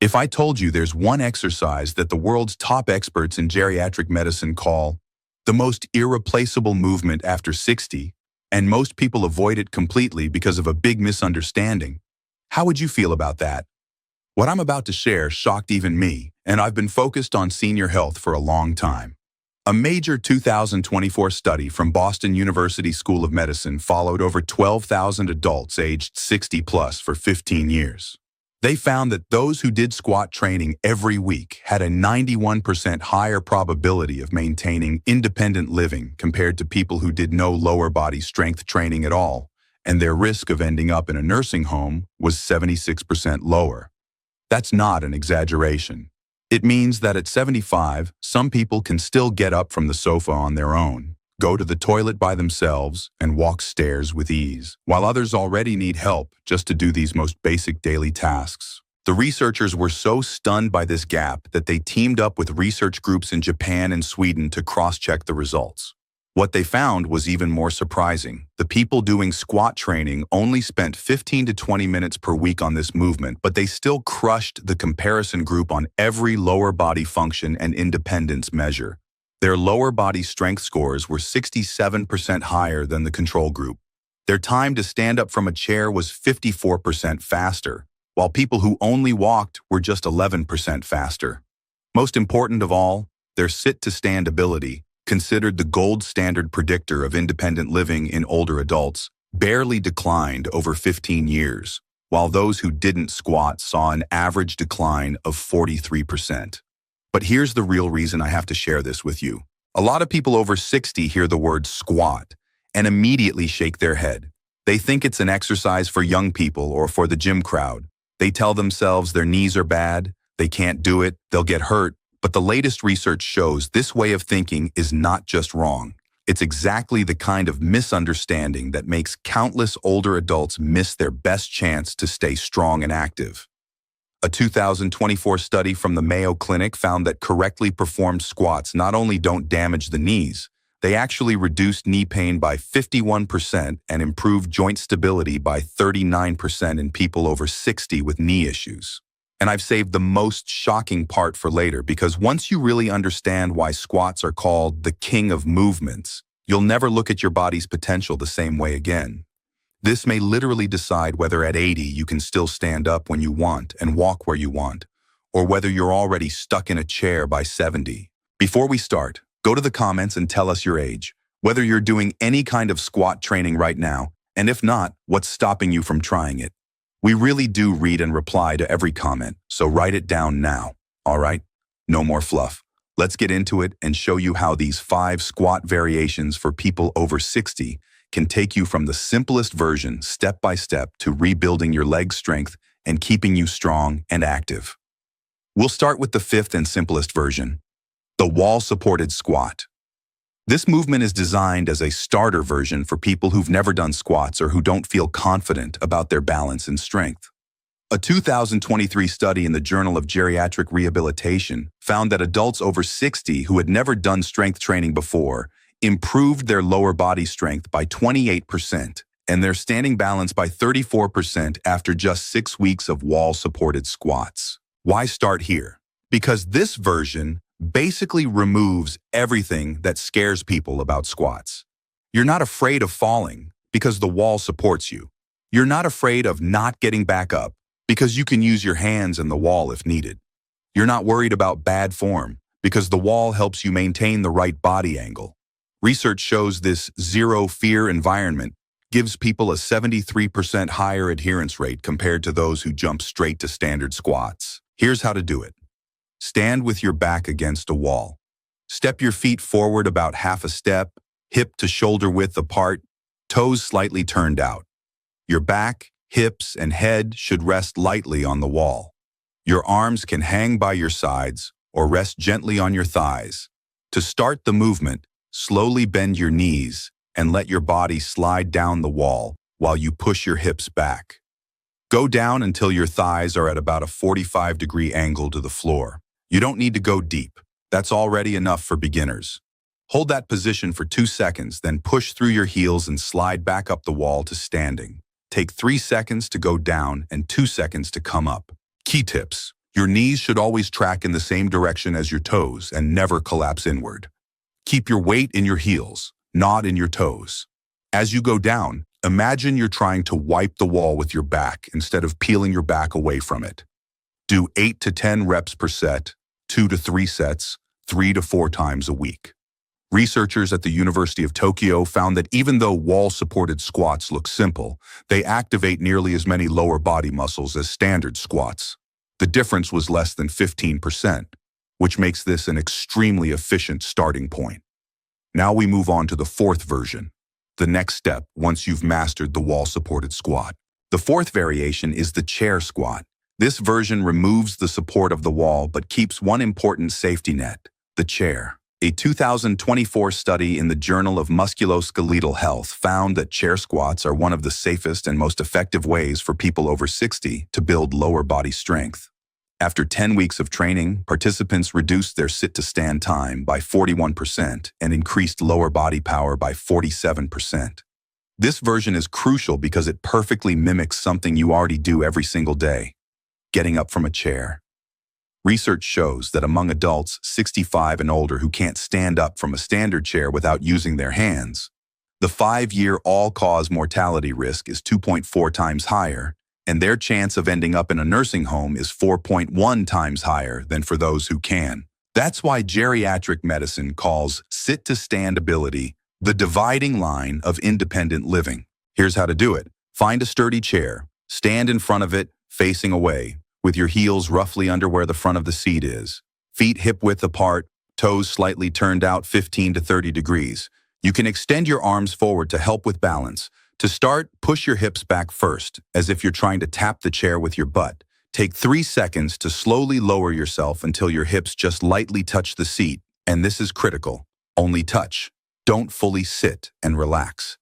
If I told you there's one exercise that the world's top experts in geriatric medicine call the most irreplaceable movement after 60, and most people avoid it completely because of a big misunderstanding, how would you feel about that? What I'm about to share shocked even me, and I've been focused on senior health for a long time. A major 2024 study from Boston University School of Medicine followed over 12,000 adults aged 60 plus for 15 years. They found that those who did squat training every week had a 91% higher probability of maintaining independent living compared to people who did no lower body strength training at all, and their risk of ending up in a nursing home was 76% lower. That's not an exaggeration. It means that at 75, some people can still get up from the sofa on their own, go to the toilet by themselves, and walk stairs with ease, while others already need help just to do these most basic daily tasks. The researchers were so stunned by this gap that they teamed up with research groups in Japan and Sweden to cross-check the results. What they found was even more surprising. The people doing squat training only spent 15 to 20 minutes per week on this movement, but they still crushed the comparison group on every lower body function and independence measure. Their lower body strength scores were 67% higher than the control group. Their time to stand up from a chair was 54% faster, while people who only walked were just 11% faster. Most important of all, their sit-to-stand ability, considered the gold standard predictor of independent living in older adults, barely declined over 15 years, while those who didn't squat saw an average decline of 43%. But here's the real reason I have to share this with you. A lot of people over 60 hear the word squat and immediately shake their head. They think it's an exercise for young people or for the gym crowd. They tell themselves their knees are bad, they can't do it, they'll get hurt. But the latest research shows this way of thinking is not just wrong. It's exactly the kind of misunderstanding that makes countless older adults miss their best chance to stay strong and active. A 2024 study from the Mayo Clinic found that correctly performed squats not only don't damage the knees, they actually reduce knee pain by 51% and improve joint stability by 39% in people over 60 with knee issues. And I've saved the most shocking part for later because once you really understand why squats are called the king of movements, you'll never look at your body's potential the same way again. This may literally decide whether at 80 you can still stand up when you want and walk where you want, or whether you're already stuck in a chair by 70. Before we start, go to the comments and tell us your age, whether you're doing any kind of squat training right now, and if not, what's stopping you from trying it. We really do read and reply to every comment, so write it down now, all right? No more fluff. Let's get into it and show you how these 5 squat variations for people over 60 can take you from the simplest version step by step to rebuilding your leg strength and keeping you strong and active. We'll start with the 5th and simplest version, the wall-supported squat. This movement is designed as a starter version for people who've never done squats or who don't feel confident about their balance and strength. A 2023 study in the Journal of Geriatric Rehabilitation found that adults over 60 who had never done strength training before improved their lower body strength by 28% and their standing balance by 34% after just 6 weeks of wall-supported squats. Why start here? Because this version basically removes everything that scares people about squats. You're not afraid of falling because the wall supports you. You're not afraid of not getting back up because you can use your hands and the wall if needed. You're not worried about bad form because the wall helps you maintain the right body angle. Research shows this zero-fear environment gives people a 73% higher adherence rate compared to those who jump straight to standard squats. Here's how to do it. Stand with your back against a wall. Step your feet forward about half a step, hip to shoulder width apart, toes slightly turned out. Your back, hips, and head should rest lightly on the wall. Your arms can hang by your sides or rest gently on your thighs. To start the movement, slowly bend your knees and let your body slide down the wall while you push your hips back. Go down until your thighs are at about a 45-degree angle to the floor. You don't need to go deep. That's already enough for beginners. Hold that position for 2 seconds, then push through your heels and slide back up the wall to standing. Take 3 seconds to go down and 2 seconds to come up. Key tips. Your knees should always track in the same direction as your toes and never collapse inward. Keep your weight in your heels, not in your toes. As you go down, imagine you're trying to wipe the wall with your back instead of peeling your back away from it. Do 8 to 10 reps per set, 2 to 3 sets, 3 to 4 times a week. Researchers at the University of Tokyo found that even though wall-supported squats look simple, they activate nearly as many lower body muscles as standard squats. The difference was less than 15%, which makes this an extremely efficient starting point. Now we move on to the fourth version, the next step once you've mastered the wall-supported squat. The fourth variation is the chair squat. This version removes the support of the wall but keeps one important safety net, the chair. A 2024 study in the Journal of Musculoskeletal Health found that chair squats are one of the safest and most effective ways for people over 60 to build lower body strength. After 10 weeks of training, participants reduced their sit-to-stand time by 41% and increased lower body power by 47%. This version is crucial because it perfectly mimics something you already do every single day, getting up from a chair. Research shows that among adults 65 and older who can't stand up from a standard chair without using their hands, the 5-year all-cause mortality risk is 2.4 times higher, and their chance of ending up in a nursing home is 4.1 times higher than for those who can. That's why geriatric medicine calls sit-to-stand ability the dividing line of independent living. Here's how to do it. Find a sturdy chair, stand in front of it, facing away, with your heels roughly under where the front of the seat is. Feet hip-width apart, toes slightly turned out 15 to 30 degrees. You can extend your arms forward to help with balance. To start, push your hips back first, as if you're trying to tap the chair with your butt. Take 3 seconds to slowly lower yourself until your hips just lightly touch the seat, and this is critical. Only touch. Don't fully sit and relax.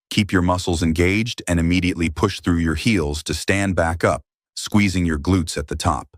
Keep your muscles engaged and immediately push through your heels to stand back up, squeezing your glutes at the top.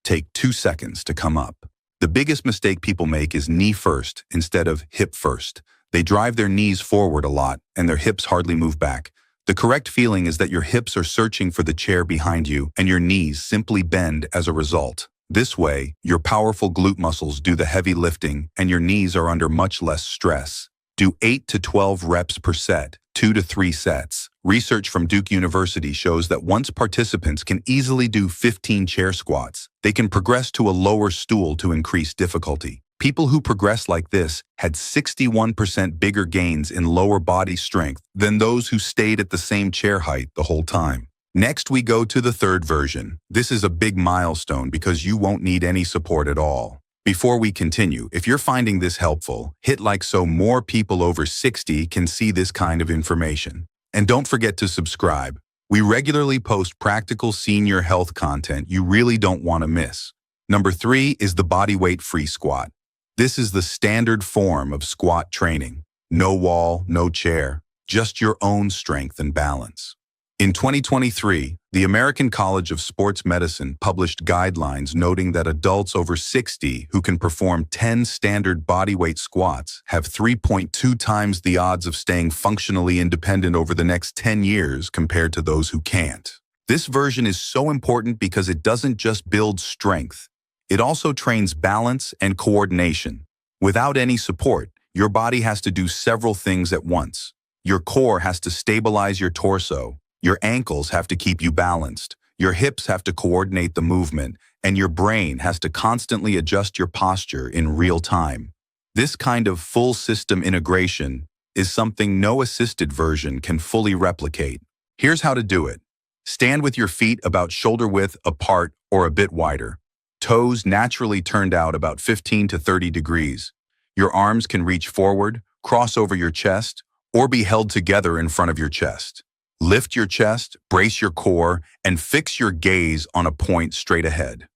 Take 2 seconds to come up. The biggest mistake people make is knee first instead of hip first. They drive their knees forward a lot and their hips hardly move back. The correct feeling is that your hips are searching for the chair behind you and your knees simply bend as a result. This way, your powerful glute muscles do the heavy lifting and your knees are under much less stress. Do 8 to 12 reps per set, 2 to 3 sets. Research from Duke University shows that once participants can easily do 15 chair squats, they can progress to a lower stool to increase difficulty. People who progress like this had 61% bigger gains in lower body strength than those who stayed at the same chair height the whole time. Next, we go to the third version. This is a big milestone because you won't need any support at all. Before we continue, if you're finding this helpful, hit like so more people over 60 can see this kind of information. And don't forget to subscribe. We regularly post practical senior health content you really don't want to miss. Number 3 is the bodyweight free squat. This is the standard form of squat training. No wall, no chair, just your own strength and balance. In 2023, the American College of Sports Medicine published guidelines noting that adults over 60 who can perform 10 standard bodyweight squats have 3.2 times the odds of staying functionally independent over the next 10 years compared to those who can't. This version is so important because it doesn't just build strength. It also trains balance and coordination. Without any support, your body has to do several things at once. Your core has to stabilize your torso. Your ankles have to keep you balanced, your hips have to coordinate the movement, and your brain has to constantly adjust your posture in real time. This kind of full system integration is something no assisted version can fully replicate. Here's how to do it. Stand with your feet about shoulder width apart or a bit wider. Toes naturally turned out about 15 to 30 degrees. Your arms can reach forward, cross over your chest, or be held together in front of your chest. Lift your chest, brace your core, and fix your gaze on a point straight ahead.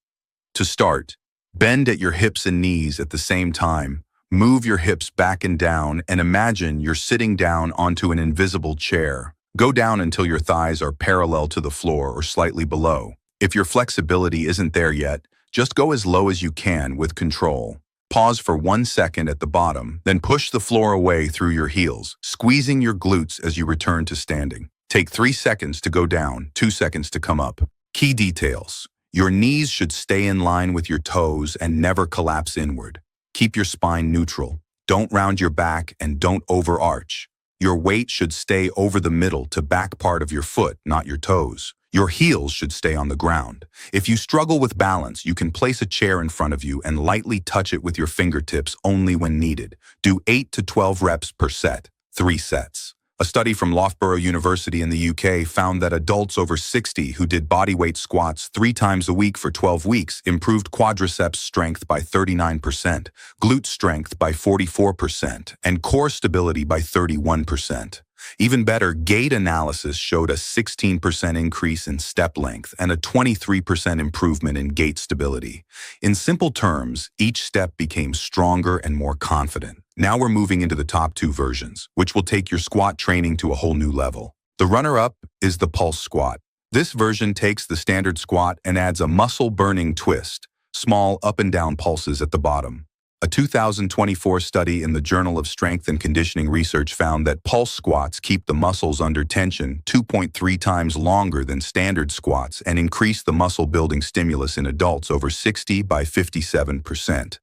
To start, bend at your hips and knees at the same time. Move your hips back and down and imagine you're sitting down onto an invisible chair. Go down until your thighs are parallel to the floor or slightly below. If your flexibility isn't there yet, just go as low as you can with control. Pause for 1 second at the bottom, then push the floor away through your heels, squeezing your glutes as you return to standing. Take 3 seconds to go down, 2 seconds to come up. Key details. Your knees should stay in line with your toes and never collapse inward. Keep your spine neutral. Don't round your back and don't overarch. Your weight should stay over the middle to back part of your foot, not your toes. Your heels should stay on the ground. If you struggle with balance, you can place a chair in front of you and lightly touch it with your fingertips only when needed. Do 8 to 12 reps per set, 3 sets. A study from Loughborough University in the UK found that adults over 60 who did bodyweight squats 3 times a week for 12 weeks improved quadriceps strength by 39%, glute strength by 44%, and core stability by 31%. Even better, gait analysis showed a 16% increase in step length and a 23% improvement in gait stability. In simple terms, each step became stronger and more confident. Now we're moving into the top 2 versions, which will take your squat training to a whole new level. The runner-up is the pulse squat. This version takes the standard squat and adds a muscle-burning twist, small up and down pulses at the bottom. A 2024 study in the Journal of Strength and Conditioning Research found that pulse squats keep the muscles under tension 2.3 times longer than standard squats and increase the muscle-building stimulus in adults over 60 by 57%.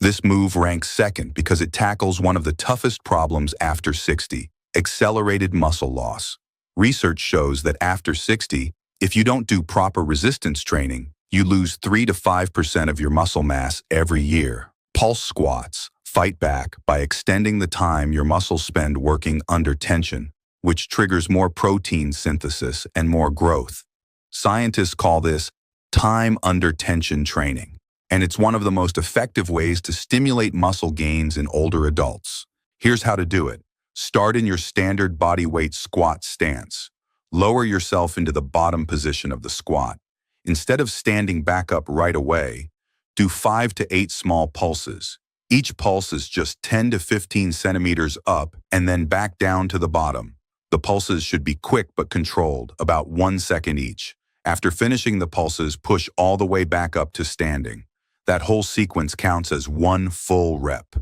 This move ranks second because it tackles one of the toughest problems after 60, accelerated muscle loss. Research shows that after 60, if you don't do proper resistance training, you lose 3 to 5% of your muscle mass every year. Pulse squats fight back by extending the time your muscles spend working under tension, which triggers more protein synthesis and more growth. Scientists call this time under tension training, and it's one of the most effective ways to stimulate muscle gains in older adults. Here's how to do it. Start in your standard body weight squat stance. Lower yourself into the bottom position of the squat. Instead of standing back up right away, do 5 to 8 small pulses. Each pulse is just 10 to 15 centimeters up and then back down to the bottom. The pulses should be quick but controlled, about 1 second each. After finishing the pulses, push all the way back up to standing. That whole sequence counts as 1 full rep.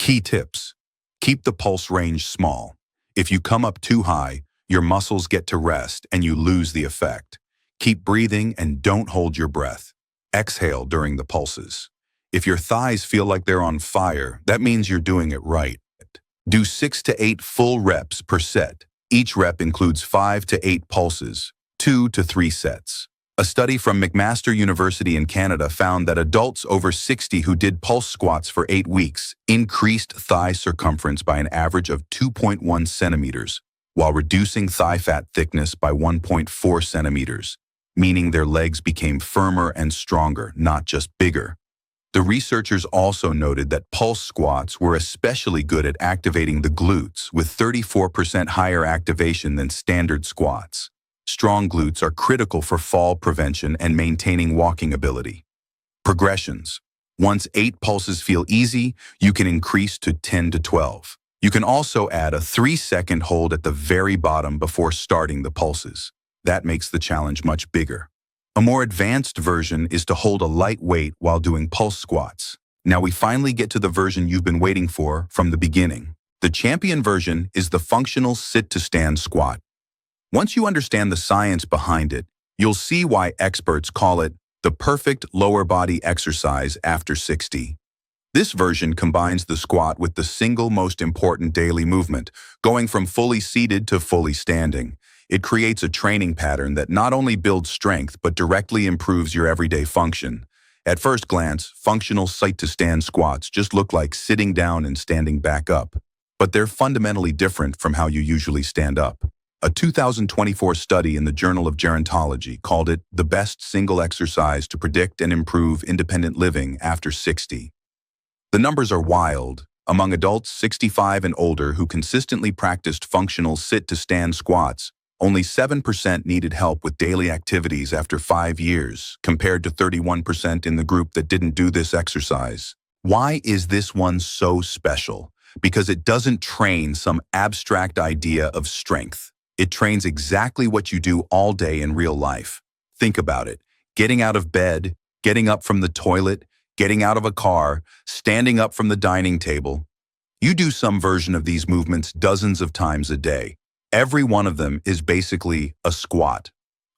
Key tips. Keep the pulse range small. If you come up too high, your muscles get to rest and you lose the effect. Keep breathing and don't hold your breath. Exhale during the pulses. If your thighs feel like they're on fire, that means you're doing it right. Do 6 to 8 full reps per set. Each rep includes 5 to 8 pulses, 2 to 3 sets. A study from McMaster University in Canada found that adults over 60 who did pulse squats for 8 weeks increased thigh circumference by an average of 2.1 centimeters, while reducing thigh fat thickness by 1.4 centimeters, meaning their legs became firmer and stronger, not just bigger. The researchers also noted that pulse squats were especially good at activating the glutes, with 34% higher activation than standard squats. Strong glutes are critical for fall prevention and maintaining walking ability. Progressions. Once 8 pulses feel easy, you can increase to 10 to 12. You can also add a 3-second hold at the very bottom before starting the pulses. That makes the challenge much bigger. A more advanced version is to hold a light weight while doing pulse squats. Now we finally get to the version you've been waiting for from the beginning. The champion version is the functional sit-to-stand squat. Once you understand the science behind it, you'll see why experts call it the perfect lower body exercise after 60. This version combines the squat with the single most important daily movement, going from fully seated to fully standing. It creates a training pattern that not only builds strength but directly improves your everyday function. At first glance, functional sit-to-stand squats just look like sitting down and standing back up, but they're fundamentally different from how you usually stand up. A 2024 study in the Journal of Gerontology called it the best single exercise to predict and improve independent living after 60. The numbers are wild. Among adults 65 and older who consistently practiced functional sit-to-stand squats, only 7% needed help with daily activities after 5 years, compared to 31% in the group that didn't do this exercise. Why is this one so special? Because it doesn't train some abstract idea of strength. It trains exactly what you do all day in real life. Think about it. Getting out of bed, getting up from the toilet, getting out of a car, standing up from the dining table. You do some version of these movements dozens of times a day. Every one of them is basically a squat.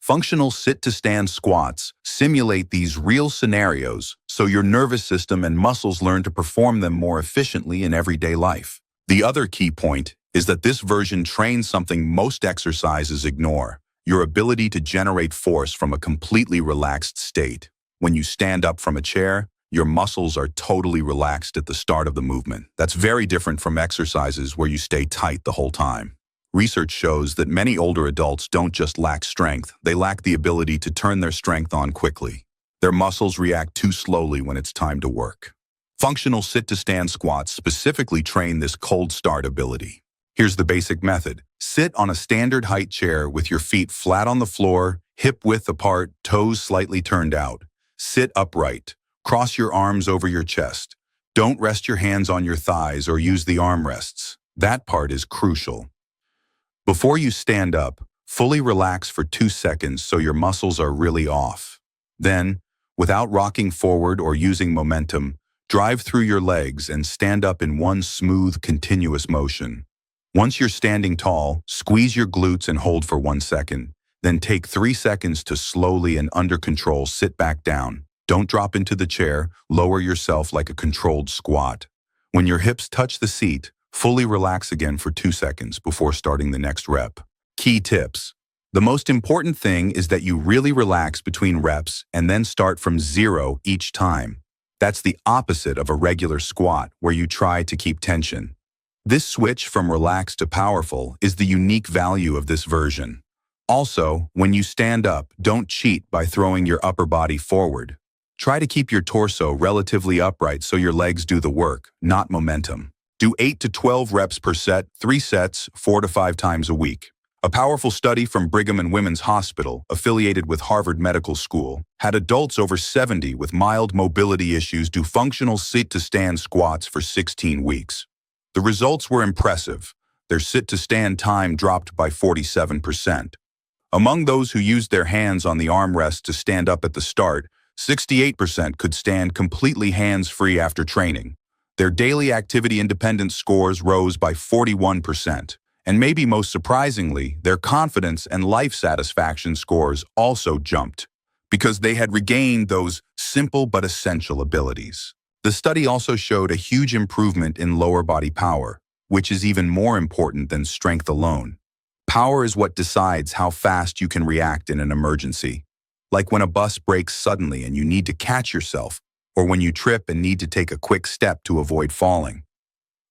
Functional sit-to-stand squats simulate these real scenarios so your nervous system and muscles learn to perform them more efficiently in everyday life. The other key point is that this version trains something most exercises ignore: your ability to generate force from a completely relaxed state. When you stand up from a chair, your muscles are totally relaxed at the start of the movement. That's very different from exercises where you stay tight the whole time. Research shows that many older adults don't just lack strength, they lack the ability to turn their strength on quickly. Their muscles react too slowly when it's time to work. Functional sit-to-stand squats specifically train this cold start ability. Here's the basic method. Sit on a standard height chair with your feet flat on the floor, hip width apart, toes slightly turned out. Sit upright. Cross your arms over your chest. Don't rest your hands on your thighs or use the armrests. That part is crucial. Before you stand up, fully relax for 2 seconds so your muscles are really off. Then, without rocking forward or using momentum, drive through your legs and stand up in one smooth, continuous motion. Once you're standing tall, squeeze your glutes and hold for 1 second. Then take 3 seconds to slowly and under control sit back down. Don't drop into the chair, lower yourself like a controlled squat. When your hips touch the seat, fully relax again for 2 seconds before starting the next rep. Key tips. The most important thing is that you really relax between reps and then start from 0 each time. That's the opposite of a regular squat where you try to keep tension. This switch from relaxed to powerful is the unique value of this version. Also, when you stand up, don't cheat by throwing your upper body forward. Try to keep your torso relatively upright so your legs do the work, not momentum. Do 8 to 12 reps per set, 3 sets, 4 to 5 times a week. A powerful study from Brigham and Women's Hospital, affiliated with Harvard Medical School, had adults over 70 with mild mobility issues do functional sit-to-stand squats for 16 weeks. The results were impressive. Their sit-to-stand time dropped by 47%. Among those who used their hands on the armrest to stand up at the start, 68% could stand completely hands-free after training. Their daily activity independence scores rose by 41%. And maybe most surprisingly, their confidence and life satisfaction scores also jumped because they had regained those simple but essential abilities. The study also showed a huge improvement in lower body power, which is even more important than strength alone. Power is what decides how fast you can react in an emergency. Like when a bus breaks suddenly and you need to catch yourself, or when you trip and need to take a quick step to avoid falling.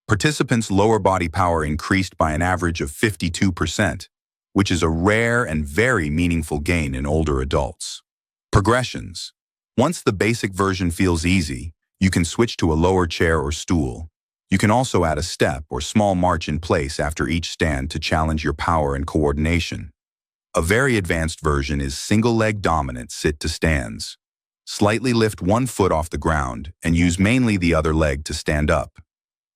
Participants' lower body power increased by an average of 52%, which is a rare and very meaningful gain in older adults. Progressions. Once the basic version feels easy, you can switch to a lower chair or stool. You can also add a step or small march in place after each stand to challenge your power and coordination. A very advanced version is single-leg dominant sit-to-stands. Slightly lift one foot off the ground and use mainly the other leg to stand up.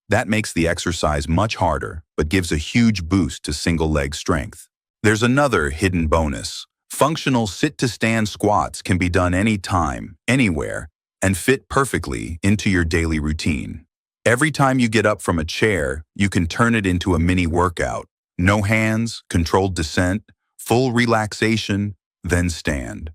That makes the exercise much harder, but gives a huge boost to single-leg strength. There's another hidden bonus. Functional sit-to-stand squats can be done anytime, anywhere, and fit perfectly into your daily routine. Every time you get up from a chair, you can turn it into a mini workout. No hands, controlled descent, full relaxation, then stand.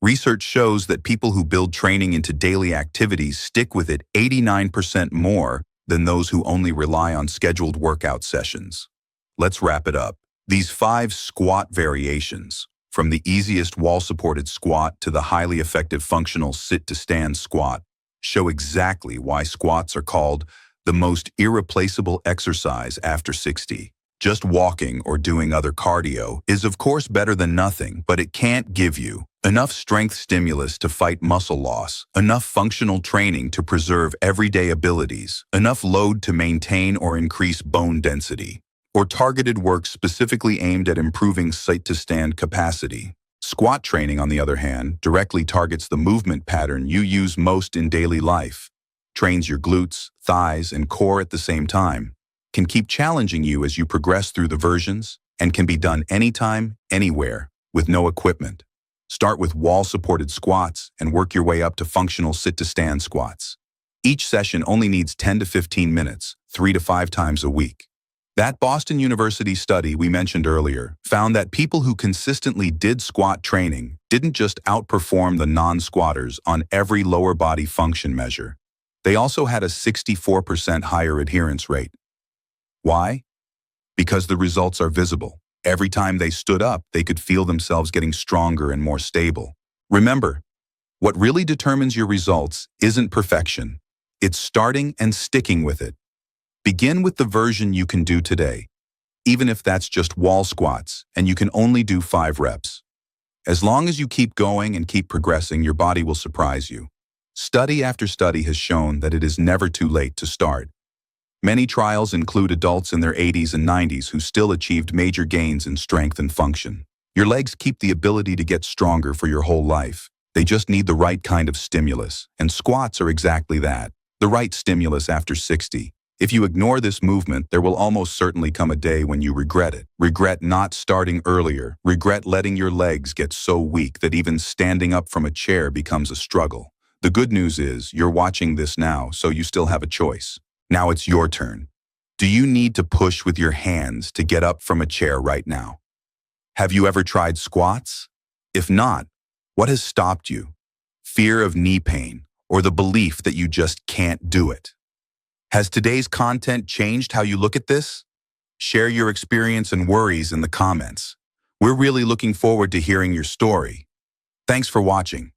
Research shows that people who build training into daily activities stick with it 89% more than those who only rely on scheduled workout sessions. Let's wrap it up. These 5 squat variations, from the easiest wall-supported squat to the highly effective functional sit-to-stand squat, show exactly why squats are called the most irreplaceable exercise after 60. Just walking or doing other cardio is of course better than nothing, but it can't give you enough strength stimulus to fight muscle loss, enough functional training to preserve everyday abilities, enough load to maintain or increase bone density, or targeted work specifically aimed at improving sit-to-stand capacity. Squat training, on the other hand, directly targets the movement pattern you use most in daily life, trains your glutes, thighs, and core at the same time, can keep challenging you as you progress through the versions, and can be done anytime, anywhere, with no equipment. Start with wall-supported squats and work your way up to functional sit-to-stand squats. Each session only needs 10 to 15 minutes, 3 to 5 times a week. That Boston University study we mentioned earlier found that people who consistently did squat training didn't just outperform the non-squatters on every lower body function measure. They also had a 64% higher adherence rate. Why? Because the results are visible. Every time they stood up, they could feel themselves getting stronger and more stable. Remember, what really determines your results isn't perfection. It's starting and sticking with it. Begin with the version you can do today, even if that's just wall squats and you can only do 5 reps. As long as you keep going and keep progressing, your body will surprise you. Study after study has shown that it is never too late to start. Many trials include adults in their 80s and 90s who still achieved major gains in strength and function. Your legs keep the ability to get stronger for your whole life. They just need the right kind of stimulus, and squats are exactly that, the right stimulus after 60. If you ignore this movement, there will almost certainly come a day when you regret it. Regret not starting earlier. Regret letting your legs get so weak that even standing up from a chair becomes a struggle. The good news is you're watching this now, so you still have a choice. Now it's your turn. Do you need to push with your hands to get up from a chair right now? Have you ever tried squats? If not, what has stopped you? Fear of knee pain or the belief that you just can't do it? Has today's content changed how you look at this? Share your experience and worries in the comments. We're really looking forward to hearing your story. Thanks for watching.